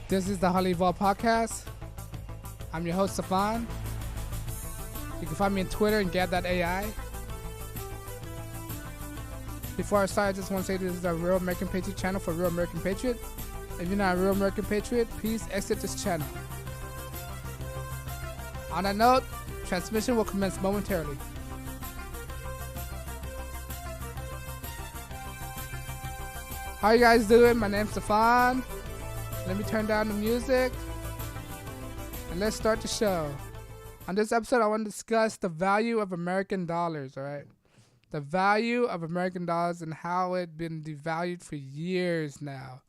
This is the HighlyEvolvedPodcast. I'm your host, Stefan. You can find me on Twitter and Gab.ai. Before I start, I just want to say this is the Real American Patriot channel for Real American Patriot. If you're not a Real American Patriot, please exit this channel. On that note, transmission will commence momentarily. How you guys doing? My name's Stefan. Let me turn down the music and let's start the show. On this episode, I want to discuss the value of American dollars, all right? The value of American dollars and how it's been devalued for years now,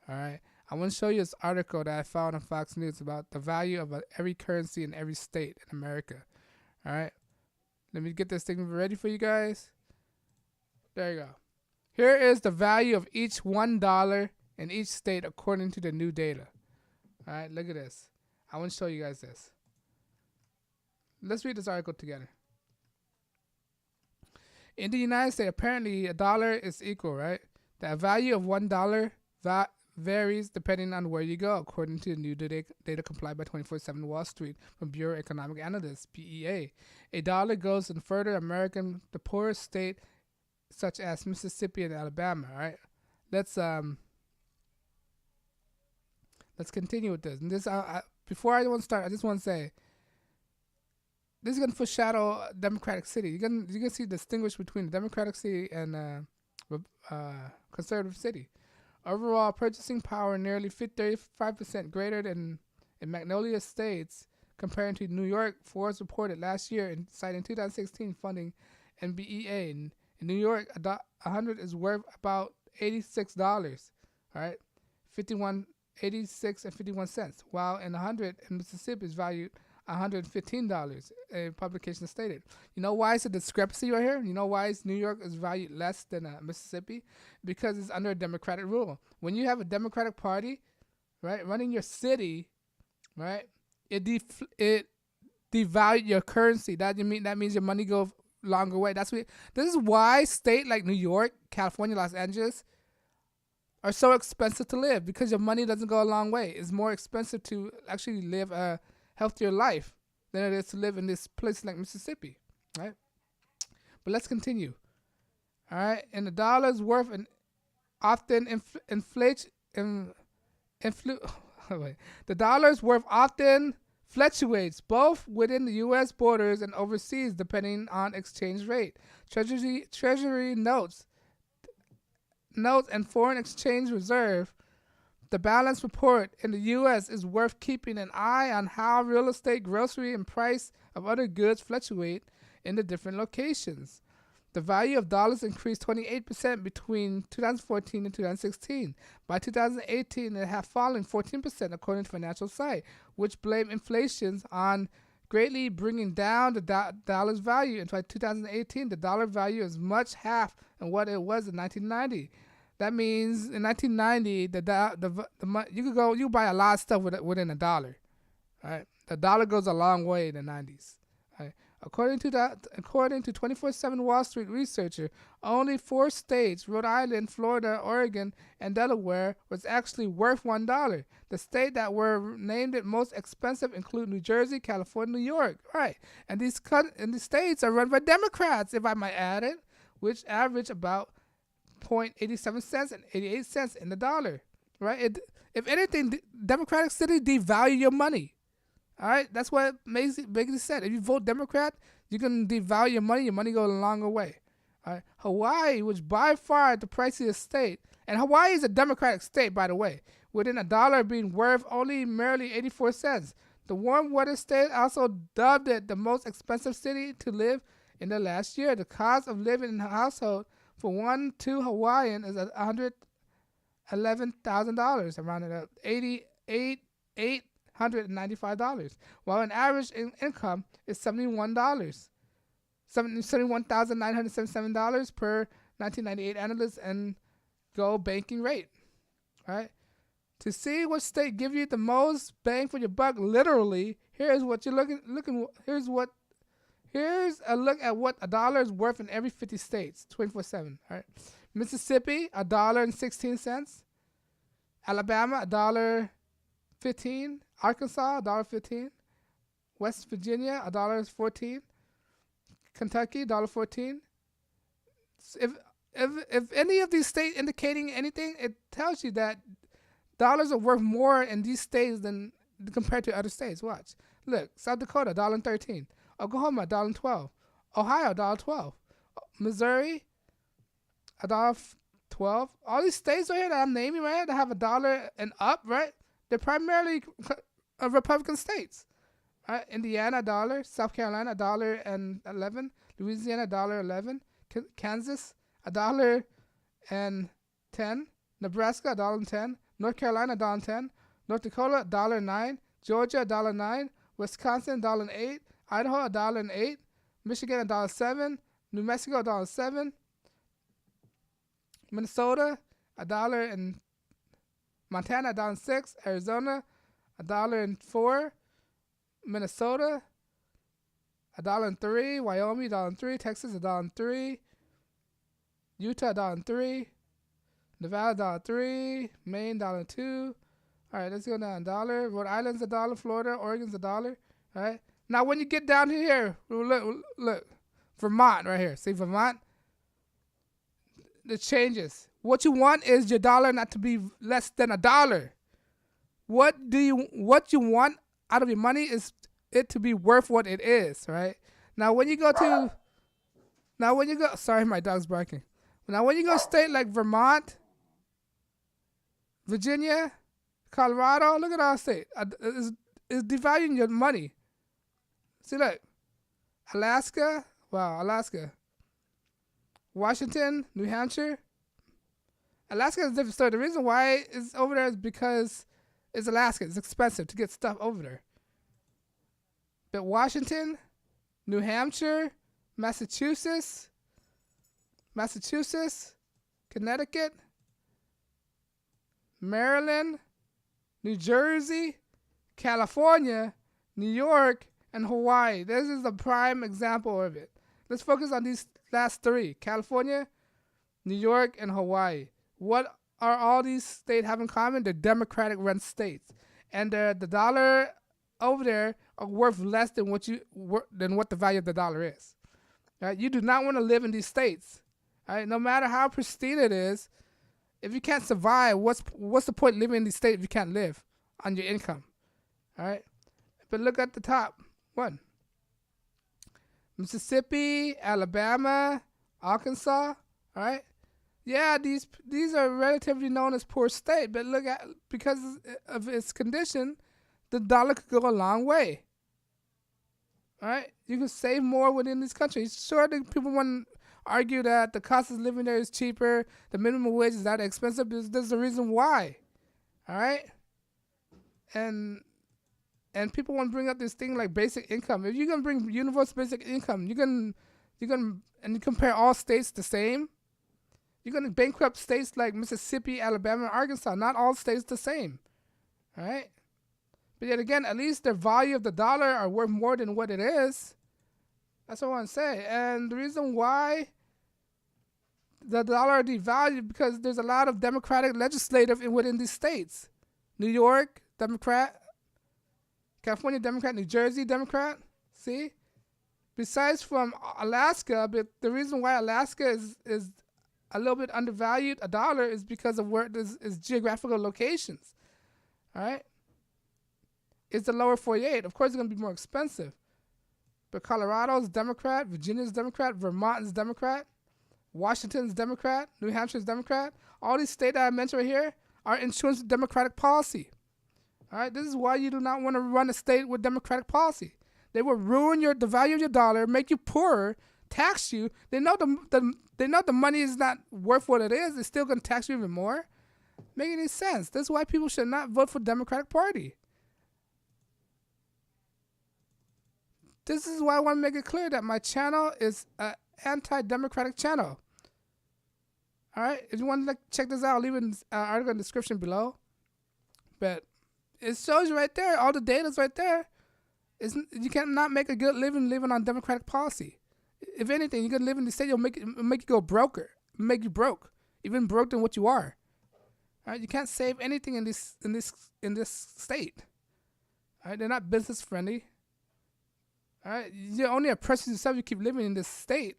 all right? I want to show you this article that I found on Fox News about the value of every currency in every state in America, all right? Let me get this thing ready for you guys. There you go. Here is the value of each $1 in each state according to the new data. All right, look at this. I want to show you guys this. Let's read this article together. In the United States, apparently a dollar is equal, right? The value of $1 varies depending on where you go, according to the new data complied by 24/7 Wall Street from Bureau of Economic Analysis, BEA. A dollar goes in further American, the poorest state, such as Mississippi and Alabama. All right, let's continue with this. And this, before I want to start, I just want to say this is gonna foreshadow Democratic city. You can see distinguish between the Democratic city and conservative city. Overall purchasing power nearly 35% greater than in Magnolia states, comparing to New York. Forbes reported last year, citing 2016 funding and BEA. In New York, $100 is worth about $86. All right, 86 and 51 cents, while in $100 in Mississippi is valued $115. A publication stated. You know why it's a discrepancy right here? You know why New York is valued less than Mississippi? Because it's under a Democratic rule. When you have a Democratic Party, right, running your city, right, it devalues your currency. That means your money goes longer way. This is why state like New York, California, Los Angeles are so expensive to live, because your money doesn't go a long way. It's more expensive to actually live a healthier life than it is to live in this place like Mississippi, right? But let's continue. All right, and the dollar's worth and often the dollar's worth often fluctuates both within the U.S. borders and overseas, depending on exchange rate. Treasury notes and foreign exchange reserve. The balance report in the U.S. is worth keeping an eye on how real estate, grocery, and price of other goods fluctuate in the different locations. The value of dollars increased 28% between 2014 and 2016. By 2018, it had fallen 14%, according to Financial Site, which blamed inflation on greatly bringing down the dollar's value. In 2018, the dollar value is much half of what it was in 1990. That means in 1990, you buy a lot of stuff within a dollar. Right? The dollar goes a long way in the 90s. Right? According to 24/7 Wall Street researcher, only 4 states, Rhode Island, Florida, Oregon, and Delaware, was actually worth $1. The states that were named it most expensive include New Jersey, California, New York. Right, and these states are run by Democrats, if I might add it, which average about 0.87 cents and 88 cents in the dollar. Right, if anything, Democratic city devalue your money. All right, that's what basically said. If you vote Democrat, you can devalue your money. Your money goes a longer way. All right, Hawaii, which by far the priciest state, and Hawaii is a Democratic state, by the way, within a dollar being worth only merely 84 cents. The warm weather state also dubbed it the most expensive city to live in the last year. The cost of living in a household for 2 Hawaiian is $111,000, around $895, while an average income is $71,977 per 1998 analyst and go banking rate. All right. To see what state give you the most bang for your buck, literally, here's what you're looking. Here's a look at what a dollar is worth in every 50 states, 24/7. All right. Mississippi, $1.16. Alabama, $1.15. Arkansas, $1.15. West Virginia, $1.14. Kentucky, $1.14. If any of these states indicating anything, it tells you that dollars are worth more in these states than compared to other states. Watch. Look, South Dakota, $1.13. Oklahoma, $1.12. Ohio, $1.12. Missouri, $1.12. All these states right here that I'm naming, right, that have $1 and up, right, they're primarily Republican states. Right? Indiana, $1. South Carolina, $1.11. Louisiana, $1.11. Kansas, $1.10. Nebraska, $1.10. North Carolina, $1.10. North Dakota, $1.09. Georgia, $1.09. Wisconsin, $1.08. Idaho, $1.08. Michigan, $1.07. New Mexico, $1.07. Minnesota, $1 and Montana, $1.06. Arizona, $1.04. Minnesota, $1.03. Wyoming, $1.03. Texas, $1.03. Utah, $1.03. Nevada, $1.03. Maine, $1.02. All right, let's go down. $1. Rhode Island's $1. Florida, Oregon's $1. All right. Now, when you get down here, look, Vermont right here. See Vermont? The changes. What you want is your dollar not to be less than $1. What you want out of your money is it to be worth what it is, right? Now, when you go, sorry, my dog's barking. Now, when you go state like Vermont, Virginia, Colorado, look at our state. It's devaluing your money. See, look. Alaska. Washington, New Hampshire. Alaska is a different story. The reason why it's over there is because it's Alaska. It's expensive to get stuff over there. But Washington, New Hampshire, Massachusetts, Connecticut, Maryland, New Jersey, California, New York, and Hawaii. This is a prime example of it. Let's focus on these last three: California, New York, and Hawaii. What are all these states have in common? They're Democratic-run states, and the dollar over there are worth less than what the value of the dollar is. Right? You do not want to live in these states. Right? No matter how pristine it is, if you can't survive, what's the point living in these states if you can't live on your income? All right. But look at the top one: Mississippi, Alabama, Arkansas. All right. Yeah, these are relatively known as poor state, but look at, because of its condition, the dollar could go a long way. All right, you can save more within these countries. Sure, people want to argue that the cost of living there is cheaper, the minimum wage is that expensive. There's a reason why. All right, and people want to bring up this thing like basic income. If you're gonna bring universal basic income, you compare all states the same. You're going to bankrupt states like Mississippi, Alabama, and Arkansas. Not all states the same. All right? But yet again, at least the value of the dollar are worth more than what it is. That's what I want to say. And the reason why the dollar devalued, because there's a lot of Democratic legislative within these states. New York, Democrat. California, Democrat. New Jersey, Democrat. See? Besides from Alaska, but the reason why Alaska is a little bit undervalued $1 is because of where is geographical locations. All right? It's the lower 48. Of course, it's going to be more expensive. But Colorado's Democrat, Virginia's Democrat, Vermont's Democrat, Washington's Democrat, New Hampshire's Democrat. All these states that I mentioned right here are influenced with Democratic policy. All right? This is why you do not want to run a state with Democratic policy. They will ruin the value of your dollar, make you poorer, tax you. They know the money is not worth what it is. They're still going to tax you even more. Make any sense? This is why people should not vote for the Democratic Party. This is why I want to make it clear that my channel is an anti-democratic channel. All right? If you want to check this out, I'll leave an article in the description below. But it shows you right there. All the data's right there. You cannot make a good living on Democratic policy. If anything, you're gonna live in the state, it'll make you go broker, make you broke, even broke than what you are. All right, you can't save anything in this state. All right, they're not business friendly. All right, you're only oppressing yourself. You keep living in this state.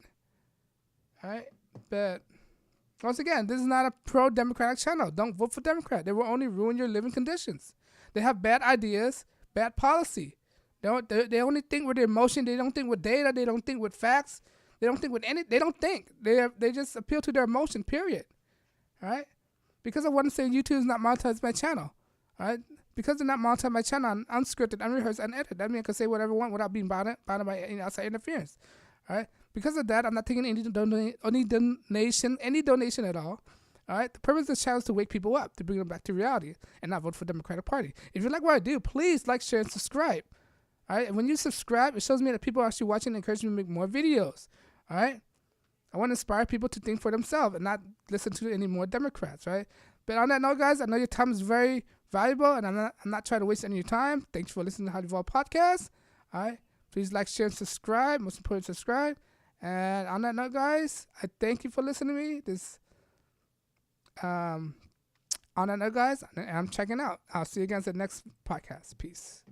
All right, but once again, this is not a pro-democratic channel. Don't vote for Democrat. They will only ruin your living conditions. They have bad ideas, bad policy. They only think with their emotion. They don't think with data. They don't think with facts. They don't think with any. They don't think. They just appeal to their emotion. Period. All right. Because I want to say YouTube is not monetized my channel. All right. Because they're not monetized my channel, I'm unscripted, unrehearsed, unedited. That means I can say whatever I want without being bothered by any outside interference. All right. Because of that, I'm not taking any donation at all. All right. The purpose of this channel is to wake people up, to bring them back to reality, and not vote for the Democratic Party. If you like what I do, please like, share, and subscribe. All right. And when you subscribe, it shows me that people are actually watching and encourage me to make more videos. All right. I want to inspire people to think for themselves and not listen to any more Democrats. Right. But on that note, guys, I know your time is very valuable, and I'm not trying to waste any of your time. Thanks for listening to HighlyEvolvedPodcast. All right. Please like, share, and subscribe. Most important, subscribe. And on that note, guys, I thank you for listening to me. On that note, guys, I'm checking out. I'll see you guys at the next podcast. Peace.